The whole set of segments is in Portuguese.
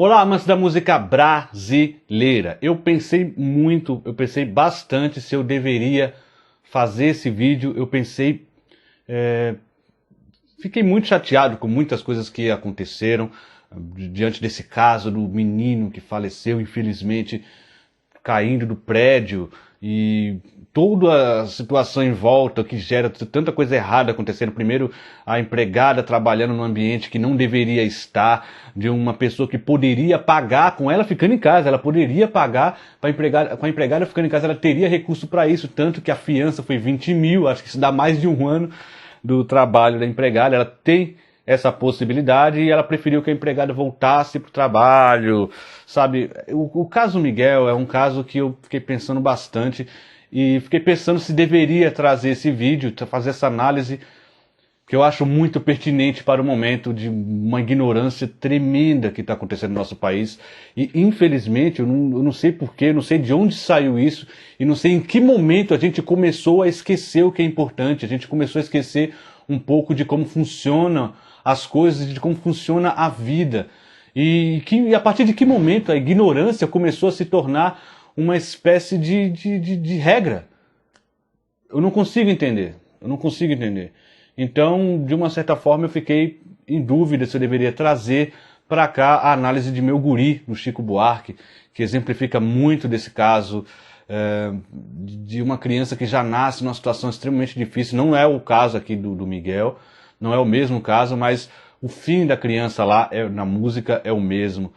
Olá, amantes da música brasileira. Eu pensei bastante se eu deveria fazer esse vídeo. Fiquei muito chateado com muitas coisas que aconteceram diante desse caso do menino que faleceu, infelizmente, caindo do prédio, e toda a situação em volta que gera tanta coisa errada acontecendo. Primeiro, a empregada trabalhando num ambiente que não deveria estar, de uma pessoa que poderia pagar com ela ficando em casa, ela poderia pagar com a empregada ficando em casa, ela teria recurso para isso, tanto que a fiança foi 20 mil, acho que isso dá mais de um ano do trabalho da empregada. Ela tem essa possibilidade e ela preferiu que a empregada voltasse para o trabalho, sabe? O caso Miguel é um caso que eu fiquei pensando bastante e fiquei pensando se deveria trazer esse vídeo, fazer essa análise, que eu acho muito pertinente para o momento de uma ignorância tremenda que está acontecendo no nosso país. E infelizmente, eu não sei porquê, não sei de onde saiu isso, e não sei em que momento a gente começou a esquecer o que é importante, a gente começou a esquecer um pouco de como funcionam as coisas, de como funciona a vida. E a partir de que momento a ignorância começou a se tornar uma espécie de regra? Eu não consigo entender. Então, de uma certa forma, eu fiquei em dúvida se eu deveria trazer para cá a análise de Meu Guri, do Chico Buarque, que exemplifica muito desse caso, de uma criança que já nasce numa situação extremamente difícil. Não é o caso aqui do Miguel, não é o mesmo caso, mas o fim da criança lá na música é o mesmo.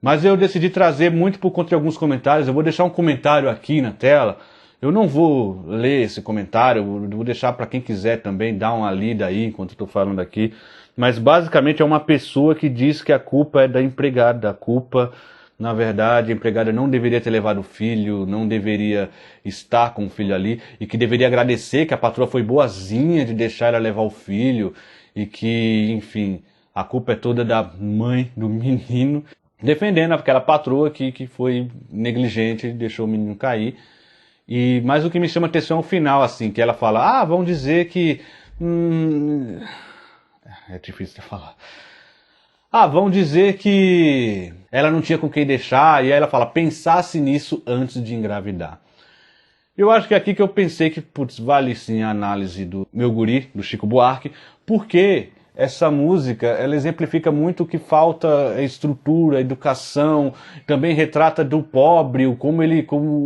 Mas eu decidi trazer muito por conta de alguns comentários. Eu vou deixar um comentário aqui na tela. Eu não vou ler esse comentário, eu vou deixar para quem quiser também dar uma lida aí enquanto eu estou falando aqui. Mas basicamente é uma pessoa que diz que a culpa é da empregada. A culpa, na verdade, a empregada não deveria ter levado o filho, não deveria estar com o filho ali, e que deveria agradecer que a patroa foi boazinha de deixar ela levar o filho, e que, enfim, a culpa é toda da mãe do menino, defendendo aquela patroa que foi negligente e deixou o menino cair. Mas o que me chama a atenção é o final, assim, que ela fala, vão dizer que... é difícil de falar. Vão dizer que ela não tinha com quem deixar, e aí ela fala, pensasse nisso antes de engravidar. Eu acho que é aqui que eu pensei que, putz, vale sim a análise do Meu Guri, do Chico Buarque, porque essa música, ela exemplifica muito o que falta estrutura, educação, também retrata do pobre, como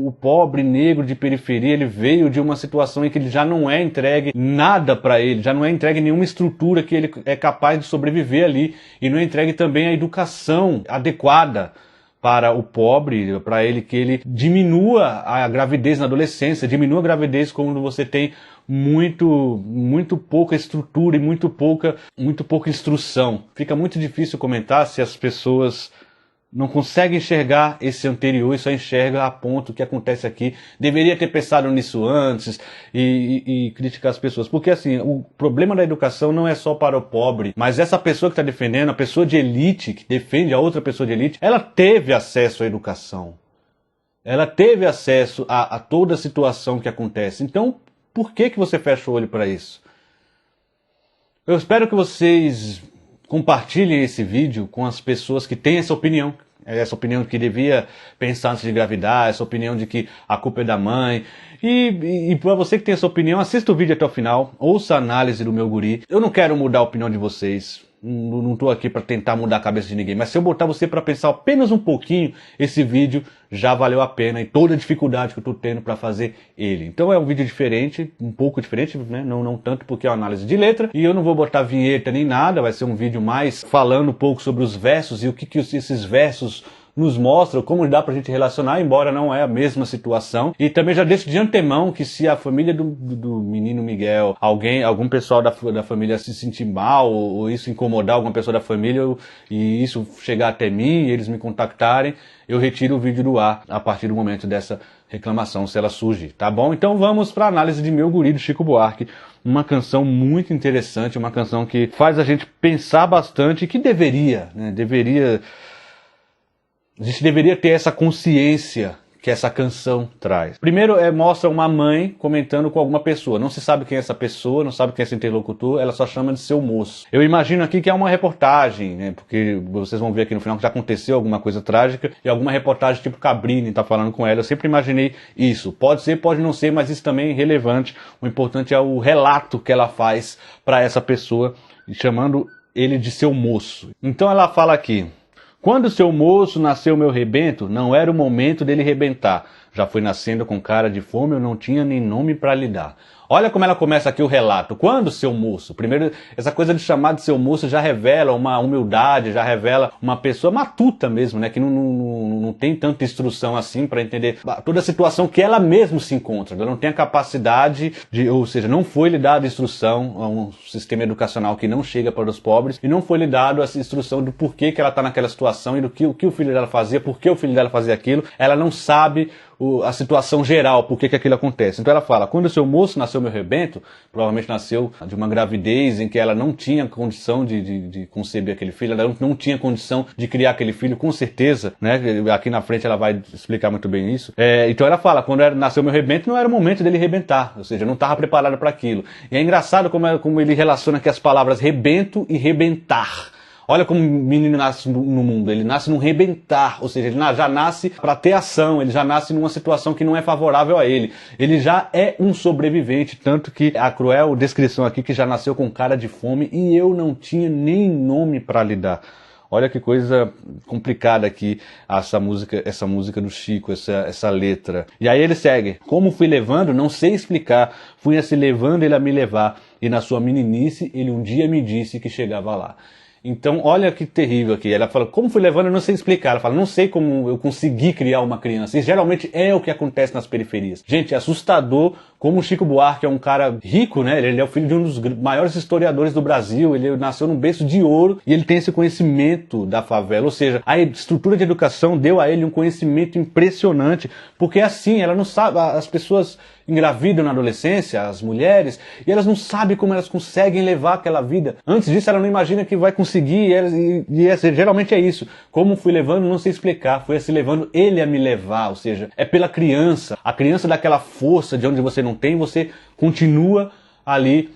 o pobre negro de periferia, ele veio de uma situação em que ele já não é entregue nada para ele, já não é entregue nenhuma estrutura que ele é capaz de sobreviver ali, e não é entregue também a educação adequada para o pobre, para ele, que ele diminua a gravidez na adolescência, diminua a gravidez quando você tem muito pouca estrutura e muito pouca instrução. Fica muito difícil comentar se as pessoas não conseguem enxergar esse anterior e só enxerga a ponto que acontece aqui. Deveria ter pensado nisso antes e criticar as pessoas. Porque assim, o problema da educação não é só para o pobre, mas essa pessoa que está defendendo, a pessoa de elite, que defende a outra pessoa de elite, ela teve acesso à educação. Ela teve acesso a toda a situação que acontece. Então, por que você fecha o olho para isso? Eu espero que vocês compartilhem esse vídeo com as pessoas que têm essa opinião que devia pensar antes de engravidar, essa opinião de que a culpa é da mãe. E para você que tem essa opinião, assista o vídeo até o final, ouça a análise do Meu Guri. Eu não quero mudar a opinião de vocês, não estou aqui para tentar mudar a cabeça de ninguém, mas se eu botar você para pensar apenas um pouquinho, esse vídeo já valeu a pena, e toda a dificuldade que eu estou tendo para fazer ele. Então é um vídeo diferente, um pouco diferente, né? Não tanto porque é uma análise de letra, e eu não vou botar vinheta nem nada, vai ser um vídeo mais falando um pouco sobre os versos e o que esses versos nos mostram, como dá pra gente relacionar, embora não é a mesma situação. E também já deixo de antemão que se a família do menino Miguel, algum pessoal da família se sentir mal, ou isso incomodar alguma pessoa da família, e isso chegar até mim, e eles me contactarem, eu retiro o vídeo do ar a partir do momento dessa reclamação, se ela surgir, tá bom? Então vamos para a análise de Meu Guri, do Chico Buarque. Uma canção muito interessante, uma canção que faz a gente pensar bastante, e que a gente deveria ter essa consciência que essa canção traz. Primeiro, mostra uma mãe comentando com alguma pessoa. Não se sabe quem é essa pessoa, não sabe quem é esse interlocutor, ela só chama de seu moço. Eu imagino aqui que é uma reportagem, né? Porque vocês vão ver aqui no final que já aconteceu alguma coisa trágica e alguma reportagem tipo Cabrini tá falando com ela. Eu sempre imaginei isso. Pode ser, pode não ser, mas isso também é irrelevante. O importante é o relato que ela faz para essa pessoa, chamando ele de seu moço. Então ela fala aqui: quando seu moço nasceu meu rebento, não era o momento dele rebentar. Já foi nascendo com cara de fome, eu não tinha nem nome para lhe dar. Olha como ela começa aqui o relato. Quando seu moço? Primeiro, essa coisa de chamar de seu moço já revela uma humildade, já revela uma pessoa matuta mesmo, né? Que não tem tanta instrução assim para entender toda a situação que ela mesma se encontra. Ela não tem a capacidade de, ou seja, não foi lhe dada instrução a um sistema educacional que não chega para os pobres e não foi lhe dado essa instrução do porquê que ela está naquela situação e do que o filho dela fazia, por que o filho dela fazia aquilo. Ela não sabe a situação geral, por que aquilo acontece. Então ela fala: quando o seu moço nasceu meu rebento, provavelmente nasceu de uma gravidez em que ela não tinha condição de conceber aquele filho, ela não tinha condição de criar aquele filho, com certeza, né? Aqui na frente ela vai explicar muito bem isso. Então ela fala: quando nasceu meu rebento, não era o momento dele rebentar, ou seja, não estava preparado para aquilo. E é engraçado como ele relaciona aqui as palavras rebento e rebentar. Olha como o menino nasce no mundo, ele nasce num rebentar, ou seja, ele já nasce para ter ação, ele já nasce numa situação que não é favorável a ele. Ele já é um sobrevivente, tanto que a cruel descrição aqui que já nasceu com cara de fome e eu não tinha nem nome para lhe dar. Olha que coisa complicada aqui essa música do Chico, essa letra. E aí ele segue: como fui levando, não sei explicar, fui assim levando ele a me levar, e na sua meninice ele um dia me disse que chegava lá. Então, olha que terrível aqui. Ela fala: como fui levando, eu não sei explicar. Ela fala: não sei como eu consegui criar uma criança. Isso geralmente é o que acontece nas periferias. Gente, é assustador como o Chico Buarque é um cara rico, né? Ele é o filho de um dos maiores historiadores do Brasil. Ele nasceu num berço de ouro e ele tem esse conhecimento da favela. Ou seja, a estrutura de educação deu a ele um conhecimento impressionante. Porque assim, ela não sabe, as pessoas engravidam na adolescência, as mulheres, e elas não sabem como elas conseguem levar aquela vida. Antes disso, ela não imagina que vai conseguir, geralmente é isso. Como fui levando, não sei explicar, fui assim levando ele a me levar, ou seja, é pela criança. A criança dá aquela força de onde você não tem, você continua ali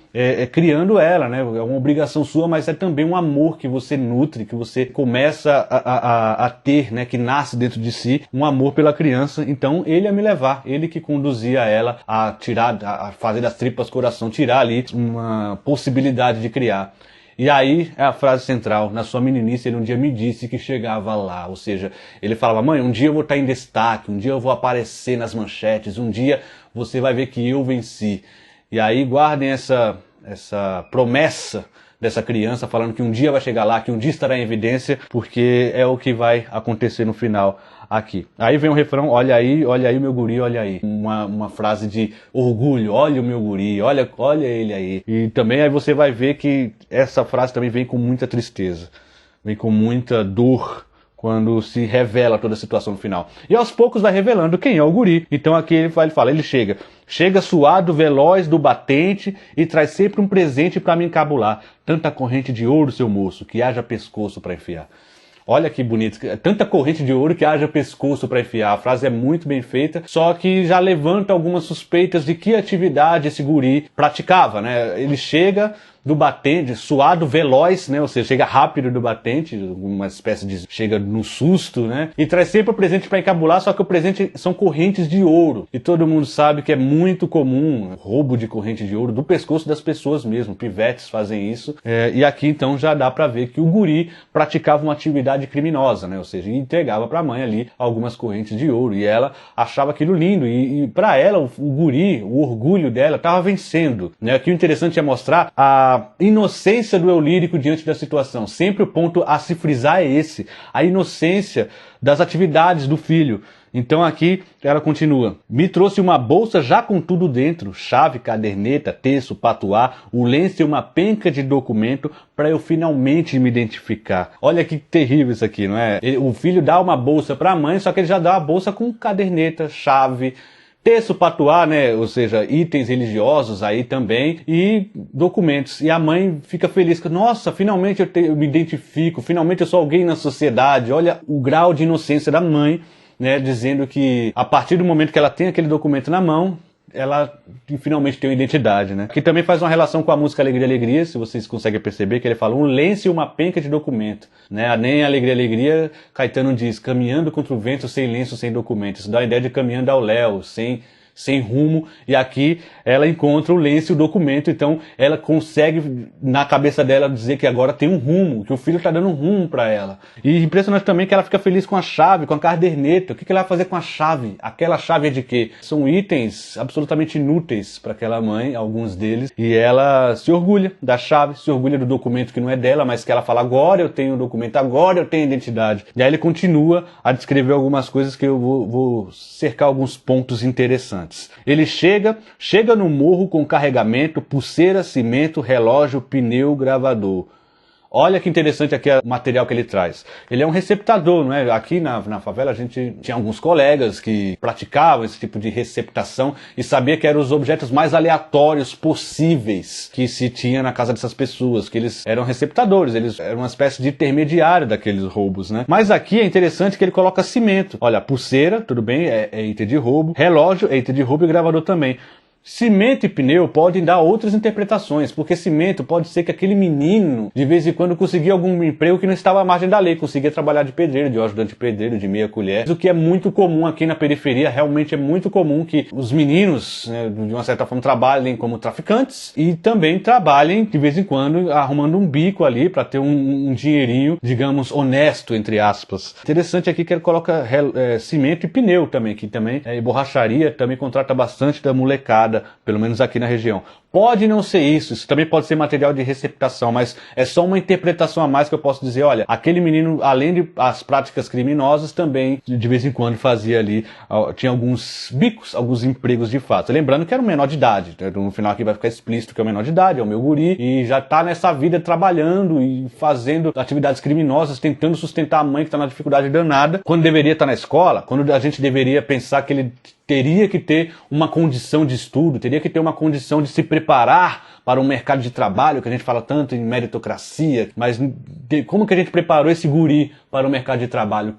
criando ela, né? É uma obrigação sua, mas é também um amor que você nutre, que você começa a ter, né? Que nasce dentro de si, um amor pela criança. Então ele ia me levar, ele que conduzia ela a tirar, a fazer das tripas coração, tirar ali uma possibilidade de criar. E aí é a frase central: na sua meninice ele um dia me disse que chegava lá. Ou seja, ele falava: mãe, um dia eu vou estar em destaque, um dia eu vou aparecer nas manchetes, um dia você vai ver que eu venci. E aí guardem essa promessa dessa criança, falando que um dia vai chegar lá, que um dia estará em evidência, porque é o que vai acontecer no final aqui. Aí vem o refrão: olha aí o meu guri, olha aí. Uma frase de orgulho: olha o meu guri, olha ele aí. E também aí você vai ver que essa frase também vem com muita tristeza, vem com muita dor, quando se revela toda a situação no final. E aos poucos vai revelando quem é o guri. Então aqui ele fala, ele chega suado, veloz do batente e traz sempre um presente para me encabular. Tanta corrente de ouro, seu moço, que haja pescoço para enfiar. Olha que bonito, tanta corrente de ouro que haja pescoço para enfiar. A frase é muito bem feita, só que já levanta algumas suspeitas de que atividade esse guri praticava, né? Ele chega do batente, suado, veloz, né? Ou seja, chega rápido do batente, uma espécie de chega no susto, né? E traz sempre o presente para encabular, só que o presente são correntes de ouro. E todo mundo sabe que é muito comum roubo de corrente de ouro do pescoço das pessoas mesmo. Pivetes fazem isso. E aqui então já dá para ver que o guri praticava uma atividade criminosa, né? Ou seja, entregava para a mãe ali algumas correntes de ouro. E ela achava aquilo lindo. E para ela, o guri, o orgulho dela, estava vencendo, né? Aqui o interessante é mostrar a inocência do eu lírico diante da situação. Sempre o ponto a se frisar é esse. A inocência das atividades do filho. Então aqui ela continua: me trouxe uma bolsa já com tudo dentro, chave, caderneta, terço, patuá, o lenço e uma penca de documento para eu finalmente me identificar. Olha que terrível isso aqui, não é? O filho dá uma bolsa para a mãe, só que ele já dá uma bolsa com caderneta, chave, terço, patuá, né? Ou seja, itens religiosos aí também, e documentos. E a mãe fica feliz, que nossa, finalmente eu me identifico, finalmente eu sou alguém na sociedade. Olha o grau de inocência da mãe né, dizendo que a partir do momento que ela tem aquele documento na mão, ela finalmente tem uma identidade, né? Que também faz uma relação com a música Alegria, Alegria, se vocês conseguem perceber, que ele fala um lenço e uma penca de documento, né? Nem Alegria, Alegria, Caetano diz, caminhando contra o vento, sem lenço, sem documento. Isso dá a ideia de caminhando ao léu, sem rumo, e aqui ela encontra o lenço e o documento, então ela consegue na cabeça dela dizer que agora tem um rumo, que o filho está dando um rumo para ela. E impressionante também que ela fica feliz com a chave, com a caderneta. O que ela vai fazer com a chave? Aquela chave é de quê? São itens absolutamente inúteis para aquela mãe, alguns deles, e ela se orgulha da chave, se orgulha do documento que não é dela, mas que ela fala, agora eu tenho o documento, agora eu tenho identidade. E aí ele continua a descrever algumas coisas que eu vou cercar alguns pontos interessantes. Ele chega no morro com carregamento, pulseira, cimento, relógio, pneu, gravador. Olha que interessante aqui o material que ele traz. Ele é um receptador, não é? Aqui na favela a gente tinha alguns colegas que praticavam esse tipo de receptação e sabia que eram os objetos mais aleatórios possíveis que se tinha na casa dessas pessoas, que eles eram receptadores, eles eram uma espécie de intermediário daqueles roubos, né? Mas aqui é interessante que ele coloca cimento. Olha, pulseira, tudo bem, é item de roubo, relógio é item de roubo e gravador também. Cimento e pneu podem dar outras interpretações, porque cimento pode ser que aquele menino, de vez em quando, conseguia algum emprego que não estava à margem da lei, conseguia trabalhar de pedreiro, de ajudante de pedreiro, de meia colher, o que é muito comum aqui na periferia. Realmente é muito comum que os meninos, né, de uma certa forma, trabalhem como traficantes e também trabalhem, de vez em quando, arrumando um bico ali para ter um dinheirinho, digamos, honesto, entre aspas. Interessante aqui que ele coloca cimento e pneu também, que também borracharia também contrata bastante da molecada, pelo menos aqui na região. Pode não ser isso também pode ser material de receptação, mas é só uma interpretação a mais que eu posso dizer, olha, aquele menino, além de as práticas criminosas, também de vez em quando fazia ali, tinha alguns bicos, alguns empregos de fato. Lembrando que era um menor de idade, no final aqui vai ficar explícito que é um menor de idade, é o meu guri, e já tá nessa vida trabalhando e fazendo atividades criminosas, tentando sustentar a mãe que tá na dificuldade danada, quando deveria estar na escola, quando a gente deveria pensar que ele teria que ter uma condição de estudo, teria que ter uma condição de se preparar para um mercado de trabalho, que a gente fala tanto em meritocracia, mas como que a gente preparou esse guri para o mercado de trabalho?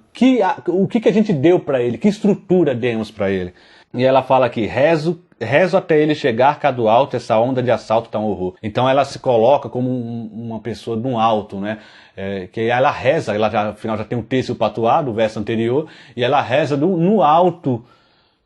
O que a gente deu para ele? Que estrutura demos para ele? E ela fala aqui, rezo até ele chegar cá do alto, essa onda de assalto tá um horror. Então ela se coloca como uma pessoa de um alto, né? Que ela reza, afinal já tem um terço patuado, o verso anterior, e ela reza no alto,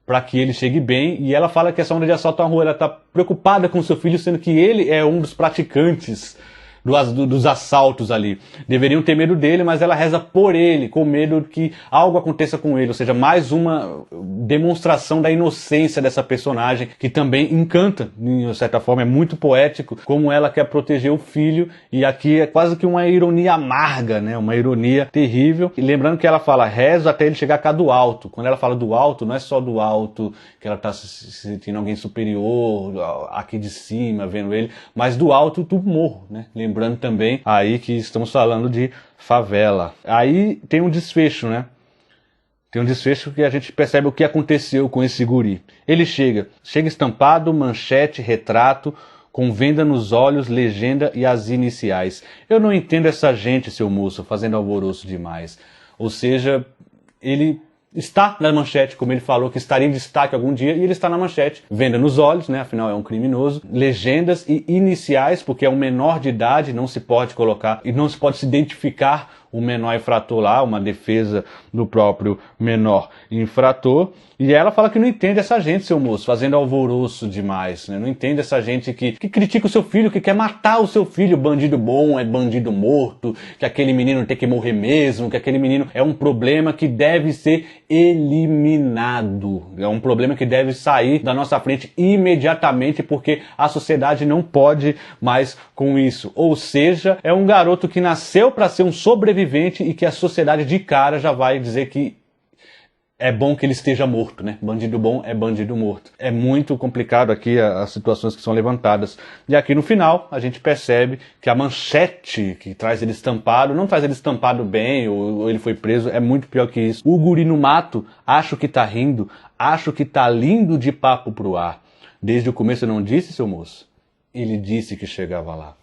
para que ele chegue bem, e ela fala que essa onda de assalto à rua, ela está preocupada com seu filho, sendo que ele é um dos praticantes dos assaltos ali. Deveriam ter medo dele, mas ela reza por ele, com medo que algo aconteça com ele, ou seja, mais uma demonstração da inocência dessa personagem, que também encanta, de certa forma, é muito poético, como ela quer proteger o filho, e aqui é quase que uma ironia amarga, né? Uma ironia terrível. E lembrando que ela fala, rezo até ele chegar cá do alto. Quando ela fala do alto, não é só do alto, que ela está se sentindo alguém superior, aqui de cima, vendo ele, mas do alto do morro, né? Lembrando também aí que estamos falando de favela. Aí tem um desfecho, né? Tem um desfecho que a gente percebe o que aconteceu com esse guri. Ele chega estampado, manchete, retrato, com venda nos olhos, legenda e as iniciais. Eu não entendo essa gente, seu moço, fazendo alvoroço demais. Ou seja, ele está na manchete, como ele falou, que estaria em destaque algum dia, e ele está na manchete. Venda nos olhos, né? Afinal é um criminoso. Legendas e iniciais, porque é um menor de idade, não se pode colocar, e não se pode se identificar o menor infrator lá, uma defesa do próprio menor infrator. E ela fala que não entende essa gente, seu moço, fazendo alvoroço demais, né? Não entende essa gente que critica o seu filho, que quer matar o seu filho. Bandido bom é bandido morto, que aquele menino tem que morrer mesmo, que aquele menino é um problema que deve ser eliminado. É um problema que deve sair da nossa frente imediatamente, porque a sociedade não pode mais com isso. Ou seja, é um garoto que nasceu para ser um sobrevivente e que a sociedade de cara já vai dizer que é bom que ele esteja morto, né? Bandido bom é bandido morto. É muito complicado aqui as situações que são levantadas. E aqui no final a gente percebe que a manchete que traz ele estampado, não traz ele estampado bem, ou ele foi preso, é muito pior que isso. O guri no mato, acho que tá rindo, acho que tá lindo de papo pro ar. Desde o começo eu não disse, seu moço? Ele disse que chegava lá.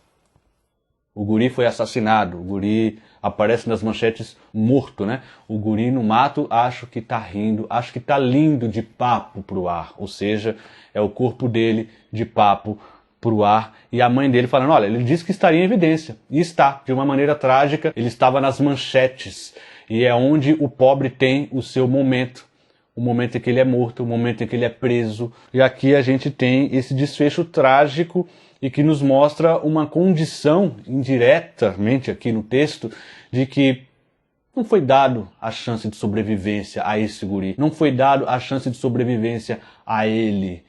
O guri foi assassinado, o guri aparece nas manchetes morto, né? O guri no mato, acho que tá rindo, acho que tá lindo de papo pro ar. Ou seja, é o corpo dele de papo pro ar. E a mãe dele falando, olha, ele disse que estaria em evidência. E está, de uma maneira trágica, ele estava nas manchetes. E é onde o pobre tem o seu momento. O momento em que ele é morto, o momento em que ele é preso. E aqui a gente tem esse desfecho trágico e que nos mostra uma condição, indiretamente aqui no texto, de que não foi dado a chance de sobrevivência a esse guri. Não foi dado a chance de sobrevivência a ele.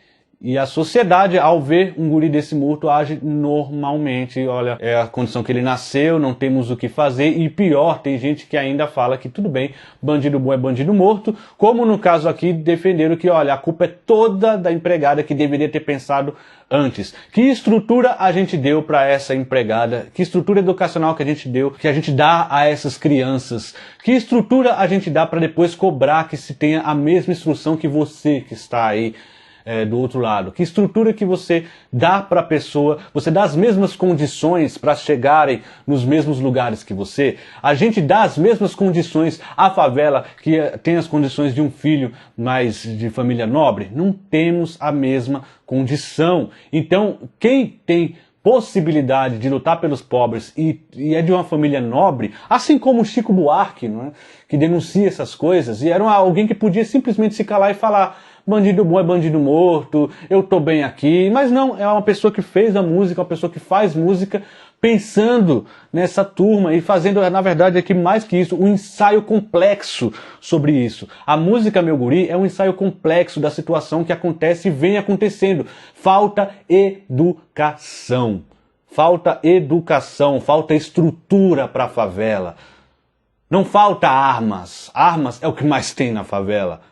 E a sociedade, ao ver um guri desse morto, age normalmente. Olha, é a condição que ele nasceu, não temos o que fazer. E pior, tem gente que ainda fala que tudo bem, bandido bom é bandido morto. Como no caso aqui, defenderam que, olha, a culpa é toda da empregada que deveria ter pensado antes. Que estrutura a gente deu para essa empregada? Que estrutura educacional que a gente deu, que a gente dá a essas crianças? Que estrutura a gente dá para depois cobrar que se tenha a mesma instrução que você que está aí do outro lado? Que estrutura que você dá para a pessoa, você dá as mesmas condições para chegarem nos mesmos lugares que você? A gente dá as mesmas condições à favela que tem as condições de um filho mais de família nobre? Não temos a mesma condição. Então, quem tem possibilidade de lutar pelos pobres e é de uma família nobre, assim como o Chico Buarque, não é? Que denuncia essas coisas, e era alguém que podia simplesmente se calar e falar bandido bom é bandido morto, eu tô bem aqui. Mas não, é uma pessoa que fez a música, uma pessoa que faz música pensando nessa turma e fazendo, na verdade, aqui mais que isso, um ensaio complexo sobre isso. A música, meu guri, é um ensaio complexo da situação que acontece e vem acontecendo. Falta educação. Falta educação, falta estrutura para a favela. Não falta armas. Armas é o que mais tem na favela.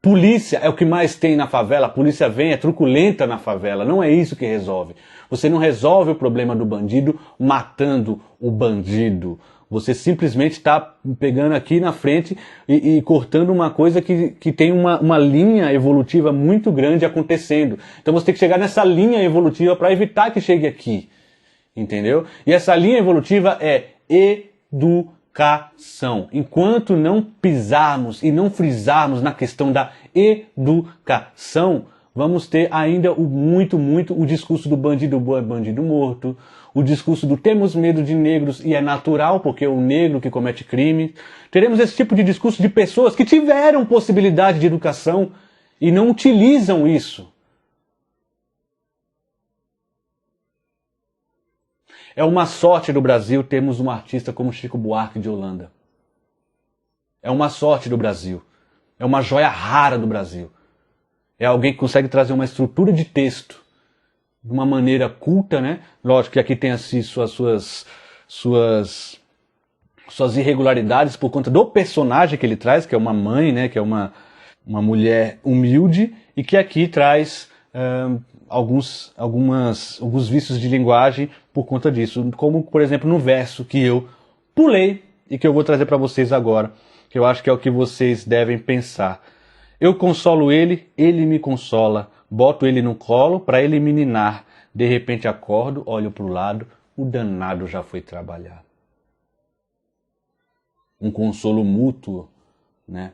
Polícia é o que mais tem na favela, a polícia vem, é truculenta na favela, não é isso que resolve. Você não resolve o problema do bandido matando o bandido. Você simplesmente está pegando aqui na frente e cortando uma coisa que tem uma linha evolutiva muito grande acontecendo. Então você tem que chegar nessa linha evolutiva para evitar que chegue aqui. Entendeu? E essa linha evolutiva é educação. Enquanto não pisarmos e não frisarmos na questão da educação, vamos ter ainda muito o discurso do bandido bom é bandido morto, o discurso do temos medo de negros e é natural porque é o negro que comete crime. Teremos esse tipo de discurso de pessoas que tiveram possibilidade de educação e não utilizam isso. É uma sorte do Brasil termos um artista como Chico Buarque de Holanda. É uma sorte do Brasil. É uma joia rara do Brasil. É alguém que consegue trazer uma estrutura de texto de uma maneira culta, né? Lógico que aqui tem assim suas irregularidades por conta do personagem que ele traz, que é uma mãe, né? Que é uma mulher humilde e que aqui traz alguns vícios de linguagem por conta disso, como por exemplo no verso que eu pulei e que eu vou trazer para vocês agora, que eu acho que é o que vocês devem pensar. Eu consolo ele, ele me consola, boto ele no colo para ele me ninar, de repente acordo, olho para o lado, o danado já foi trabalhar. Um consolo mútuo, né?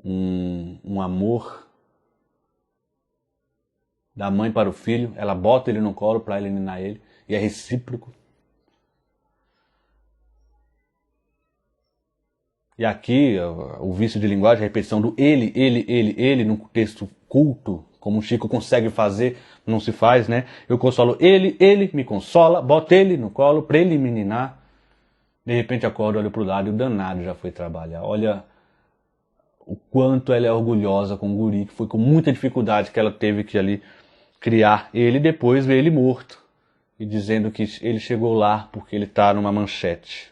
Um amor da mãe para o filho, ela bota ele no colo para ele ninar ele, e é recíproco. E aqui, o vício de linguagem, a repetição do ele, no texto culto, como o Chico consegue fazer, não se faz, né? Eu consolo ele me consola, boto ele no colo para ele me ninar. De repente acordo, olho para o lado e o danado já foi trabalhar. Olha o quanto ela é orgulhosa com o guri, que foi com muita dificuldade que ela teve que ali criar ele e depois ver ele morto. E dizendo que ele chegou lá porque ele está numa manchete.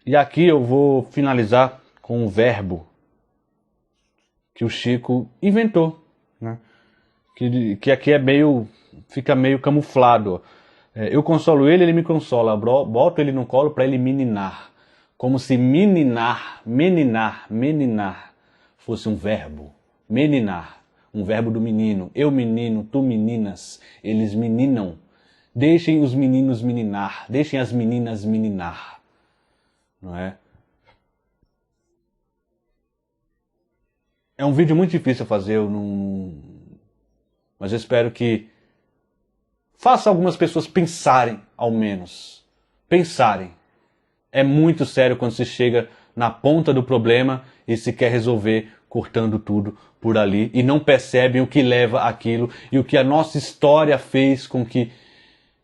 E aqui eu vou finalizar com um verbo que o Chico inventou, né? Que aqui fica meio camuflado. Eu consolo ele, ele me consola. Boto ele no colo para ele me ninar. Como se meninar fosse um verbo. Meninar. um verbo do menino. Eu menino, tu meninas, eles meninam. Deixem os meninos meninar, deixem as meninas meninar. Não é? É um vídeo muito difícil a fazer, mas eu espero que faça algumas pessoas pensarem, ao menos. Pensarem. É muito sério quando se chega na ponta do problema e se quer resolver cortando tudo por ali e não percebem o que leva aquilo e o que a nossa história fez com que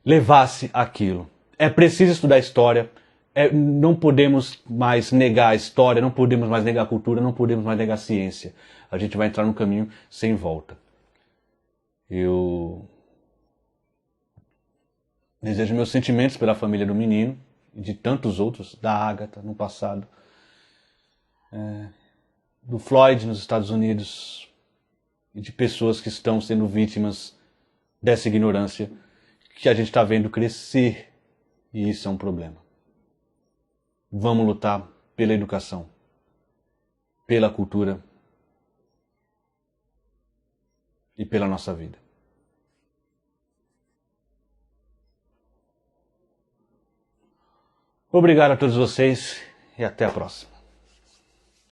levasse aquilo. É preciso estudar história. Não podemos mais negar a história, não podemos mais negar a cultura, não podemos mais negar a ciência. A gente vai entrar num caminho sem volta. Eu desejo meus sentimentos pela família do menino e de tantos outros, da Agatha no passado, do Floyd nos Estados Unidos e de pessoas que estão sendo vítimas dessa ignorância que a gente está vendo crescer, e isso é um problema. Vamos lutar pela educação, pela cultura e pela nossa vida. Obrigado a todos vocês e até a próxima.